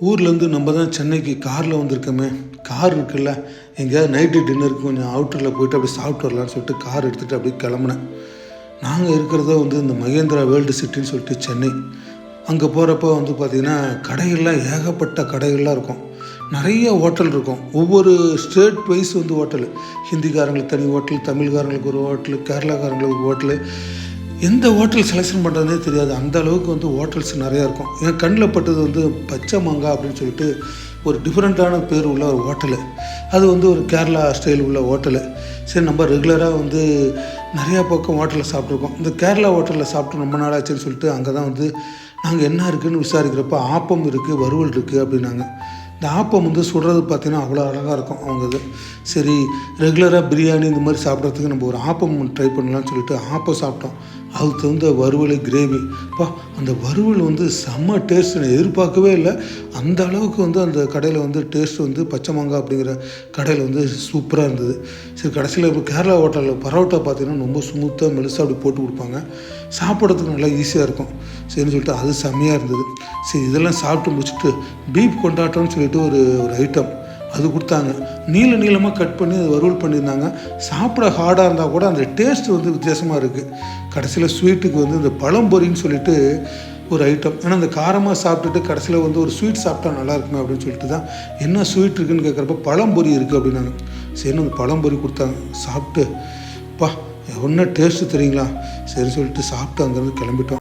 ஊர்லேருந்து நம்ம தான் சென்னைக்கு காரில் வந்திருக்கோமே. கார் இருக்குல்ல, எங்கேயாவது நைட்டு டின்னருக்கு கொஞ்சம் அவுட்டரில் போய்ட்டு அப்படியே சாப்பிட்டு வரலான்னு சொல்லிட்டு கார் எடுத்துகிட்டு அப்படியே கிளம்புனேன். நாங்கள் இருக்கிறத இந்த மகேந்திரா வேர்ல்டு சிட்டின்னு சொல்லிட்டு சென்னை. அங்கே போகிறப்ப பார்த்திங்கன்னா கடைகள்லாம் ஏகப்பட்ட கடைகள்லாம் இருக்கும். நிறைய ஹோட்டல் இருக்கும். ஒவ்வொரு ஸ்டேட் வைஸ் ஹோட்டலு. ஹிந்திக்காரங்களுக்கு தனி ஹோட்டல், தமிழ்காரங்களுக்கு ஒரு ஹோட்டலு, கேரளாக்காரங்களுக்கு ஒரு ஹோட்டலு. எந்த ஹோட்டல் செலெக்ஷன் பண்ணுறதுனே தெரியாது. அந்த அளவுக்கு ஹோட்டல்ஸ் நிறையா இருக்கும். என் கண்ணில் பட்டது பச்சை மாங்கா அப்படின்னு சொல்லிட்டு ஒரு டிஃப்ரெண்ட்டான பேர் உள்ள ஒரு ஹோட்டலு. அது ஒரு கேரளா ஸ்டைல் உள்ள ஹோட்டலு. சரி, நம்ம ரெகுலராக நிறையா பக்கம் ஹோட்டலில் சாப்பிட்ருக்கோம். இந்த கேரளா ஹோட்டலில் சாப்பிட்டு ரொம்ப நாளாச்சுன்னு சொல்லிட்டு அங்கே தான் நாங்கள் என்ன இருக்குதுன்னு விசாரிக்கிறப்ப ஆப்பம் இருக்குது, வறுவல் இருக்குது அப்படின்னாங்க. இந்த ஆப்பம் சுடுறது பார்த்திங்கன்னா அவ்வளோ அழகாக இருக்கும் அவங்க சரி, ரெகுலராக பிரியாணி இந்த மாதிரி சாப்பிட்றதுக்கு நம்ம ஒரு ஆப்பம் ட்ரை பண்ணலான்னு சொல்லிட்டு ஆப்பம் சாப்பிட்டோம். அதுக்கு தகுந்த வறுவல், கிரேவி. அந்த வறுவல் செம்ம டேஸ்ட். நான் எதிர்பார்க்கவே இல்லை. அந்த அளவுக்கு அந்த கடையில் டேஸ்ட் பச்சை மாங்காய் அப்படிங்கிற கடையில் சூப்பராக இருந்தது. சரி, கடைசியில் இப்போ கேரளா ஹோட்டலில் பரோட்டா பார்த்திங்கன்னா ரொம்ப ஸ்மூத்தாக மெலிசாக அப்படி போட்டு கொடுப்பாங்க. சாப்பிட்றதுக்கு நல்லா ஈஸியாக இருக்கும். சரின்னு சொல்லிட்டு அது செம்மையாக இருந்தது. சரி, இதெல்லாம் சாப்பிட்டு முடிச்சுட்டு பீஃப் கொண்டாட்டம்னு சொல்லிட்டு ஒரு ஐட்டம் அது கொடுத்தாங்க. நீளமாக கட் பண்ணி அது வறுவல் பண்ணியிருந்தாங்க. சாப்பிட ஹார்டாக இருந்தால் கூட அந்த டேஸ்ட் வித்தியாசமாக இருக்குது. கடைசியில் ஸ்வீட்டுக்கு இந்த பழம்பொரின்னு சொல்லிட்டு ஒரு ஐட்டம். ஏன்னா அந்த காரமாக சாப்பிட்டுட்டு கடைசியில் ஒரு ஸ்வீட் சாப்பிட்டா நல்லா இருக்குமே அப்படின்னு சொல்லிட்டு தான் என்ன ஸ்வீட் இருக்குதுன்னு கேட்குறப்ப பழம்பொரி இருக்குது அப்படின்னாங்க. சரின்னு அந்த பழம்பொரி கொடுத்தாங்க. சாப்பிட்டு என்ன டேஸ்ட்டு தெரியுங்களா? சரி சொல்லிட்டு சாப்பிட்டு அங்கேருந்து கிளம்பிட்டோம்.